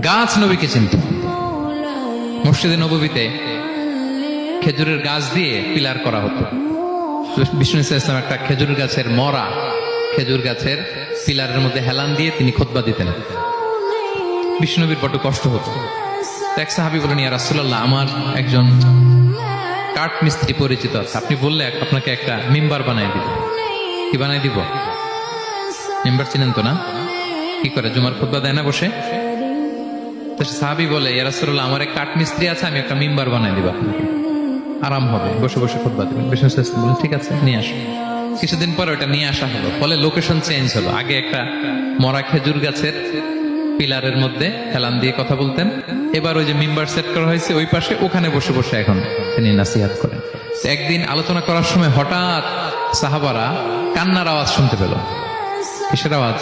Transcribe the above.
গাছ নবীকে চিনত। মসজিদে নববীতে খেজুরের গাছ দিয়ে পিলার করা হতো। বিষ্ণু ইসলাম একটা খেজুর গাছের মরা খেজুর গাছের পিলারের মধ্যে হেলান দিয়ে তিনি খুতবা দিতেন। বিষ্ণুনবীর বড় কষ্ট হতো। এক সাহাবী বলেন, ইয়া রাসূলুল্লাহ, আমার একজন কাঠ মিস্ত্রি পরিচিত আছে, আপনি বললে আপনাকে একটা মিম্বার বানাই দিব। কি বানাই দিব? মিম্বার চিনেন তো না? কি করে জুমার খুতবা দেয় না বসে? সাহাবী বলে, ইয়া রাসূলুল্লাহ, আমার এক কাঠ মিস্ত্রি আছে, আমি একটা মিম্বার বানাই দিব আপনাকে, আরাম হবে, বসে বসে খুতবা দিবেন। বিষ্ণু ইসলাম বলেন, ঠিক আছে, নিয়ে আসো। কিছুদিন পর ওটা নিয়ে আসা হলো, ফলে লোকেশন চেঞ্জ হলো। আগে একটা মরা খেজুর গাছের পিলারের মধ্যে হেলান দিয়ে কথা বলতেন, এবার ওই যে মিম্বার সেট করা হয়েছে ওই পাশে, ওখানে বসে বসে এখন তিনি নাসিহাত করেন। একদিন আলোচনা করার সময় হঠাৎ সাহাবারা কান্নার আওয়াজ শুনতে পেল। কিসের আওয়াজ?